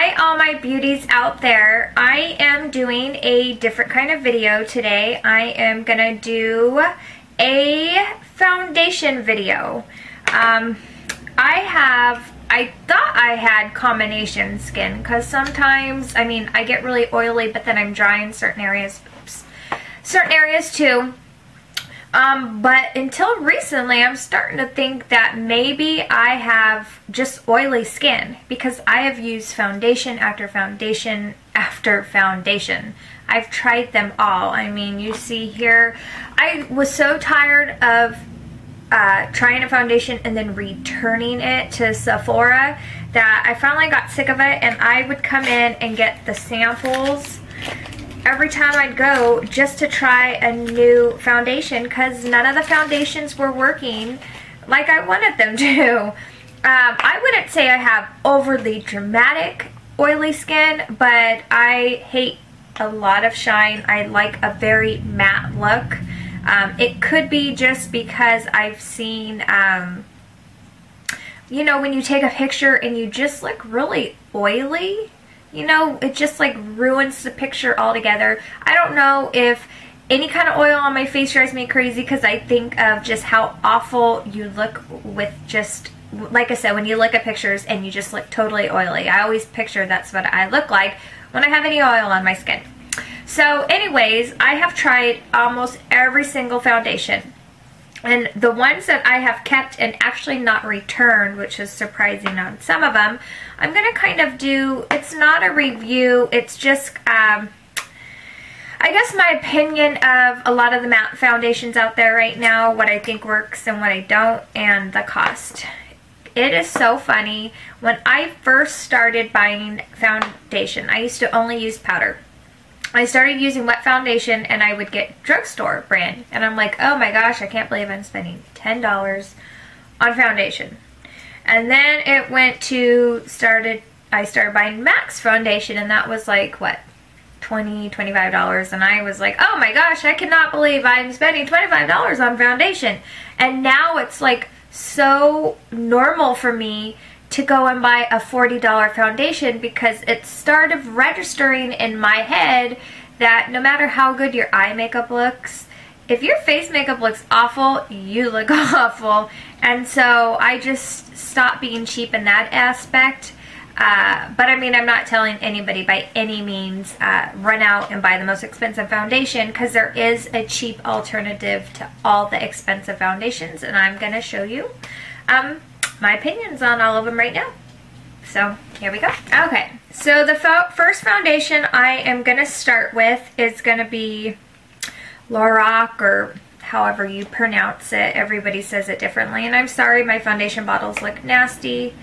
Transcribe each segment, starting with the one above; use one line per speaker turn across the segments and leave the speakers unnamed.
Hi all my beauties out there. I am doing a different kind of video today. I am gonna do a foundation video. I thought I had combination skin because sometimes, I get really oily but then I'm dry in certain areas. Certain areas too. But until recently, I'm starting to think that maybe I have just oily skin because I have used foundation after foundation after foundation. I've tried them all. You see here, I was so tired of trying a foundation and then returning it to Sephora that I finally got sick of it, and I would come in and get the samples every time I'd go just to try a new foundation because none of the foundations were working like I wanted them to. I wouldn't say I have overly dramatic oily skin, but I hate a lot of shine. I like a very matte look. It could be just because I've seen, you know, when you take a picture and you just look really oily, you know, it just like ruins the picture altogether. I don't know if any kind of oil on my face drives me crazy because I think of just how awful you look with just, like I said, when you look at pictures and you just look totally oily. I always picture that's what I look like when I have any oil on my skin. So anyways, I have tried almost every single foundation. And the ones that I have kept and actually not returned, which is surprising on some of them, I'm going to kind of do, it's not a review, it's just, I guess my opinion of a lot of the matte foundations out there right now, what I think works and what I don't, and the cost. It is so funny. When I first started buying foundation, I used to only use powder. I started using wet foundation and I would get drugstore brand. And I'm like, oh my gosh, I can't believe I'm spending $10 on foundation. And then it went to, I started buying Max foundation, and that was like, what, $20, $25. And I was like, oh my gosh, I cannot believe I'm spending $25 on foundation. And now it's like so normal for me to go and buy a $40 foundation because it started registering in my head that no matter how good your eye makeup looks, if your face makeup looks awful, you look awful. And so I just stopped being cheap in that aspect. But I'm not telling anybody by any means run out and buy the most expensive foundation, because there is a cheap alternative to all the expensive foundations, and I'm going to show you my opinions on all of them right now. So here we go. Okay, so the first foundation I am going to start with is going to be Lorac, or however you pronounce it. Everybody says it differently, and I'm sorry my foundation bottles look nasty.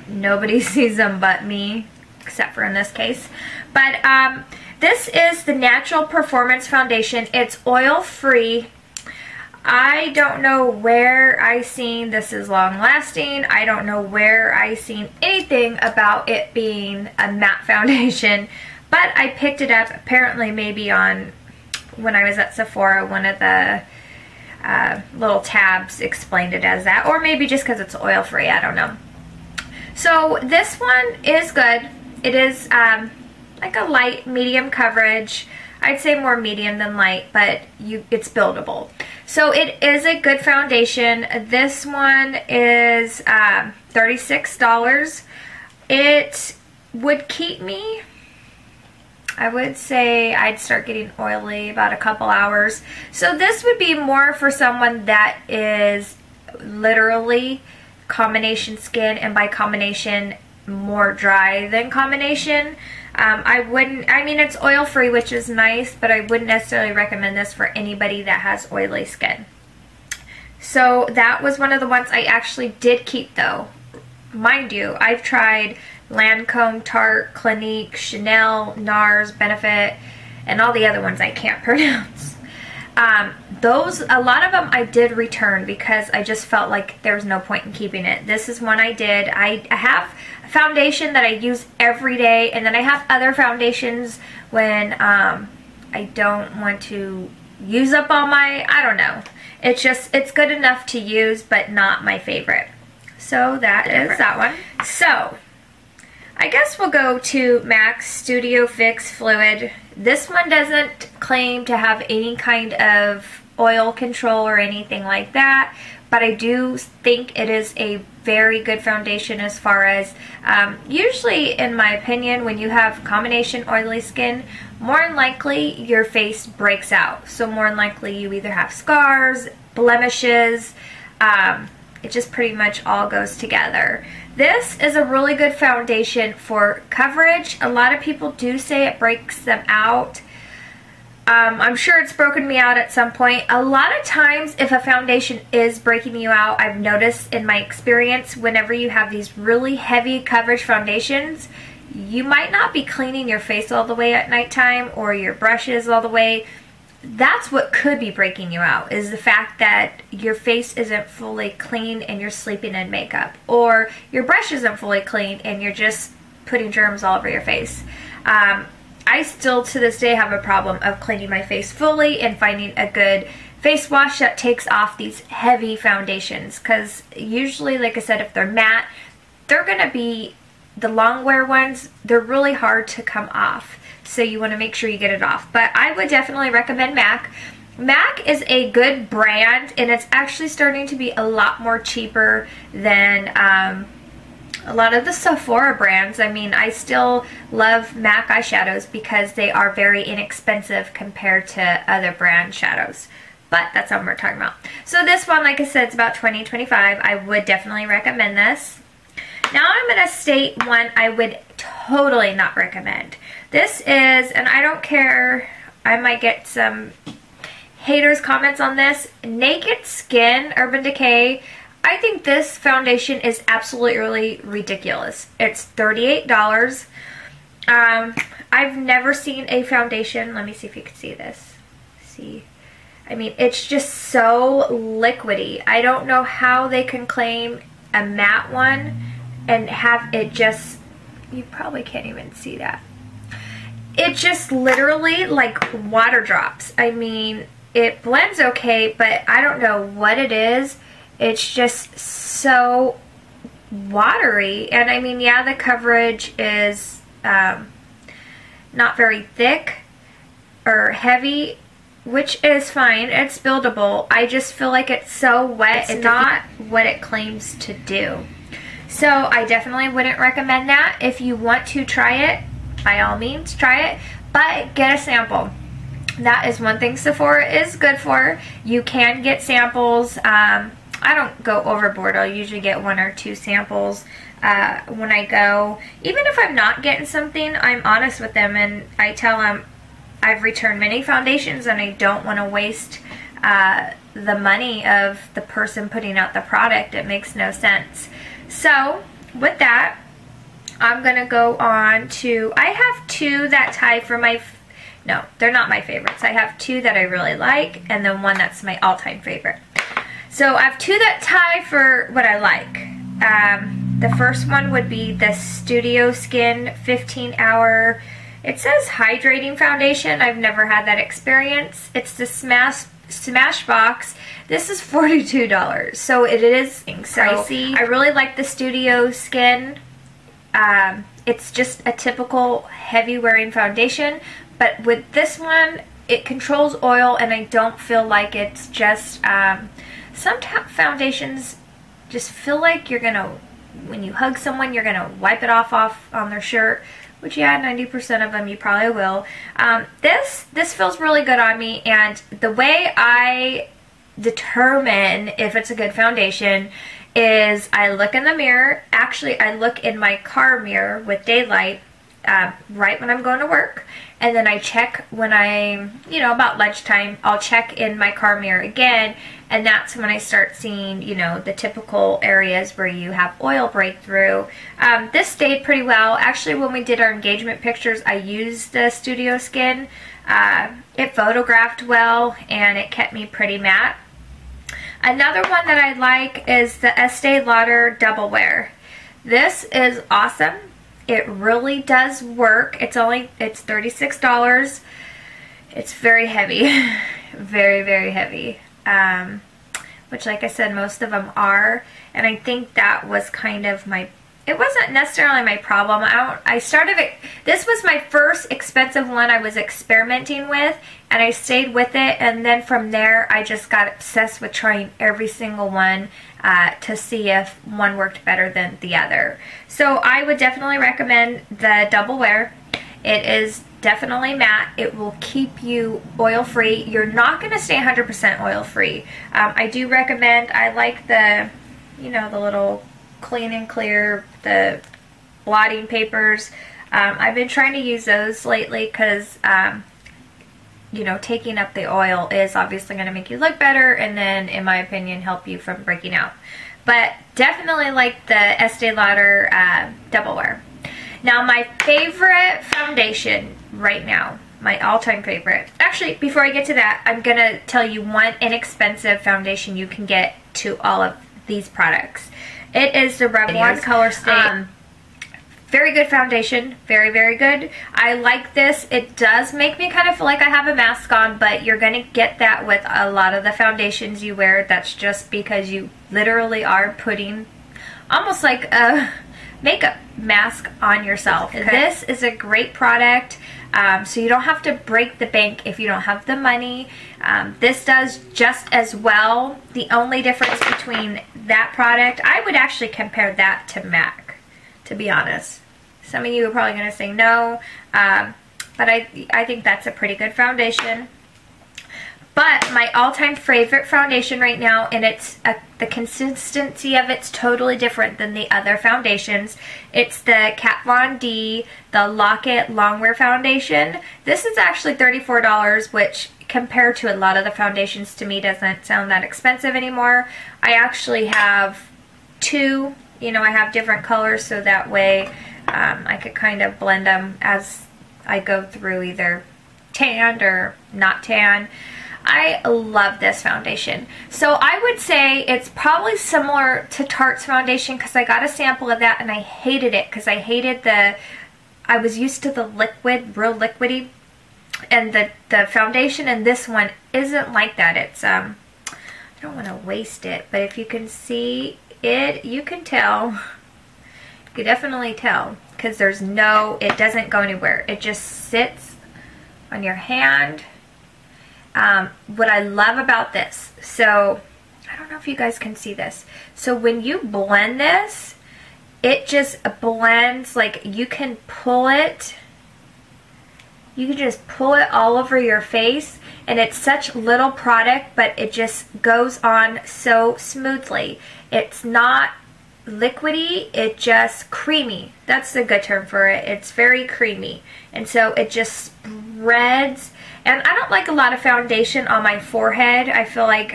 Nobody sees them but me, except for in this case. But this is the Natural Performance Foundation. It's oil-free. I don't know where I seen this is long lasting. I don't know where I seen anything about it being a matte foundation, but I picked it up apparently maybe on, when I was at Sephora, one of the little tabs explained it as that, or maybe just because it's oil free, I don't know. So this one is good. It is like a light medium coverage. I'd say more medium than light, but it's buildable. So it is a good foundation. This one is $36. It would keep me, I would say I'd start getting oily about a couple hours. So this would be more for someone that is literally combination skin, and by combination more dry than combination. It's oil free, which is nice, but I wouldn't necessarily recommend this for anybody that has oily skin. So that was one of the ones I actually did keep though. Mind you, I've tried Lancome, Tarte, Clinique, Chanel, NARS, Benefit, and all the other ones I can't pronounce. A lot of them I did return because I just felt like there was no point in keeping it. This is one I did. I have a foundation that I use every day, and then I have other foundations when I don't want to use up all my, I don't know. It's good enough to use, but not my favorite. So that is that one. So I guess we'll go to MAC Studio Fix Fluid. This one doesn't claim to have any kind of oil control or anything like that, but I do think it is a very good foundation as far as, usually in my opinion, when you have combination oily skin, more than likely your face breaks out. So more than likely you either have scars, blemishes, it just pretty much all goes together. This is a really good foundation for coverage. A lot of people do say it breaks them out. I'm sure it's broken me out at some point. A lot of times if a foundation is breaking you out, I've noticed in my experience, whenever you have these really heavy coverage foundations, you might not be cleaning your face all the way at nighttime or your brushes all the way. That's what could be breaking you out, is the fact that your face isn't fully clean and you're sleeping in makeup, or your brush isn't fully clean and you're just putting germs all over your face. I still to this day have a problem of cleaning my face fully and finding a good face wash that takes off these heavy foundations, because usually, like I said, if they're matte, they're going to be, the Longwear ones, they're really hard to come off. So you want to make sure you get it off. But I would definitely recommend MAC. MAC is a good brand, and it's actually starting to be a lot more cheaper than a lot of the Sephora brands. I mean, I still love MAC eyeshadows because they are very inexpensive compared to other brand shadows. But that's not what we're talking about. So this one, like I said, it's about $20, $25. I would definitely recommend this. Now I'm going to state one I would totally not recommend. This is, and I don't care, I might get some haters comments on this, Naked Skin Urban Decay. I think this foundation is absolutely ridiculous. It's $38. I've never seen a foundation, let me see if you can see this. See, I mean, it's just so liquidy. I don't know how they can claim a matte one and have it just, you probably can't even see that. It just literally like water drops. I mean, it blends okay, but I don't know what it is. It's just so watery. And I mean, yeah, the coverage is not very thick or heavy, which is fine. It's buildable. I just feel like it's so wet and not what it claims to do. So I definitely wouldn't recommend that. If you want to try it, by all means, try it, but get a sample. That is one thing Sephora is good for. You can get samples. I don't go overboard. I'll usually get 1 or 2 samples when I go. Even if I'm not getting something, I'm honest with them and I tell them I've returned many foundations and I don't want to waste the money of the person putting out the product. It makes no sense. So with that, I'm going to go on to, I have 2 that tie for my, no, they're not my favorites. I have 2 that I really like, and then 1 that's my all-time favorite. So I have 2 that tie for what I like. The first one would be the Studio Skin 15-hour, it says hydrating foundation. I've never had that experience. It's the Smashbox. This is $42, so it is pricey. I really like the Studio Skin. It's just a typical heavy wearing foundation, but with this one it controls oil and I don't feel like it's just some foundations just feel like you're gonna, when you hug someone, you're gonna wipe it off on their shirt, which yeah, 90% of them you probably will. This feels really good on me, and the way I determine if it's a good foundation is I look in the mirror. Actually, I look in my car mirror with daylight right when I'm going to work, and then I check when I'm, you know, about lunchtime, I'll check in my car mirror again, and that's when I start seeing, you know, the typical areas where you have oil breakthrough. This stayed pretty well. Actually, when we did our engagement pictures, I used the Studio Skin. It photographed well, and it kept me pretty matte. Another one that I like is the Estee Lauder Double Wear. This is awesome. It really does work. It's $36. It's very heavy. Very, very heavy. Which, like I said, most of them are. And I think that was kind of my it wasn't necessarily my problem. I started it, this was my first expensive one I was experimenting with, and I stayed with it, and then from there I just got obsessed with trying every single one to see if one worked better than the other. So I would definitely recommend the Double Wear. It is definitely matte. It will keep you oil free. You're not going to stay 100% oil free. I do recommend, I like the, you know, the little clean and clear, the blotting papers. I've been trying to use those lately because, you know, taking up the oil is obviously going to make you look better, and then, in my opinion, help you from breaking out. But definitely like the Estee Lauder Double Wear. Now, my favorite foundation right now, my all-time favorite. Actually, before I get to that, I'm going to tell you one inexpensive foundation you can get to all of these products. It is the Revlon ColorStay. Very good foundation. Very, very good. I like this. It does make me kind of feel like I have a mask on, but you're going to get that with a lot of the foundations you wear. That's just because you literally are putting almost like a makeup mask on yourself. Okay. This is a great product. So you don't have to break the bank if you don't have the money. This does just as well. The only difference between that product, I would actually compare that to MAC, to be honest. Some of you are probably going to say no, but I think that's a pretty good foundation. But my all-time favorite foundation right now, and it's the consistency of it's totally different than the other foundations. It's the Kat Von D, the Lock-It Longwear foundation. This is actually $34, which compared to a lot of the foundations to me doesn't sound that expensive anymore. I actually have two. You know, I have different colors so that way I could kind of blend them as I go through either tanned or not tan. I love this foundation. So I would say it's probably similar to Tarte's foundation because I got a sample of that and I hated it because I hated I was used to the liquid, real liquidy, and the foundation in this one isn't like that. It's, I don't want to waste it, but if you can see it, you can tell. You can definitely tell because it doesn't go anywhere. It just sits on your hand. What I love about this, so I don't know if you guys can see this. So when you blend this, it just blends, like you can pull it. You can just pull it all over your face, and it's such little product, but it just goes on so smoothly. It's not liquidy, it's just creamy. That's a good term for it. It's very creamy, and so it just spreads. And I don't like a lot of foundation on my forehead. I feel like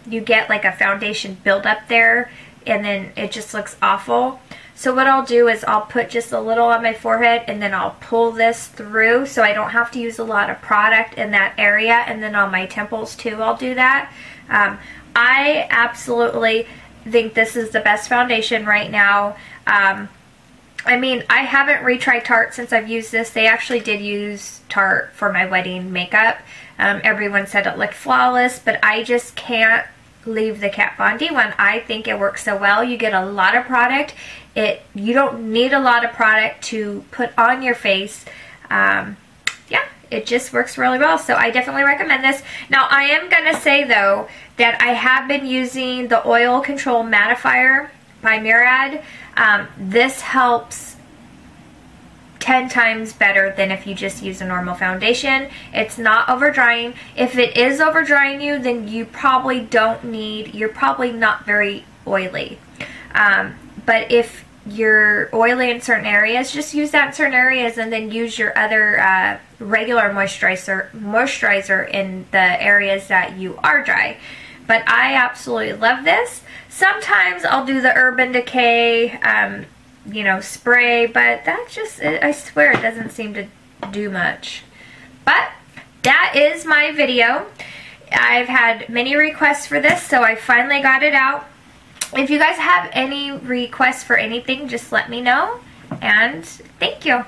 you get like a foundation buildup there, and then it just looks awful. So what I'll do is I'll put just a little on my forehead, and then I'll pull this through so I don't have to use a lot of product in that area. And then on my temples too, I'll do that. I absolutely think this is the best foundation right now. I mean, I haven't retried Tarte since I've used this. They actually did use Tarte for my wedding makeup. Everyone said it looked flawless, but I just can't leave the Kat Von D one. I think it works so well. You get a lot of product. You don't need a lot of product to put on your face. Yeah, it just works really well. So I definitely recommend this. Now, I am going to say, though, that I have been using the Oil Control Mattifier by Murad. This helps 10 times better than if you just use a normal foundation. It's not over drying. If it is over drying you, then you probably don't need, you're probably not very oily. But if you're oily in certain areas, just use that in certain areas, and then use your other regular moisturizer in the areas that you are dry. But I absolutely love this. Sometimes I'll do the Urban Decay, you know, spray, but that just, I swear, it doesn't seem to do much. But that is my video. I've had many requests for this, so I finally got it out. If you guys have any requests for anything, just let me know, and thank you.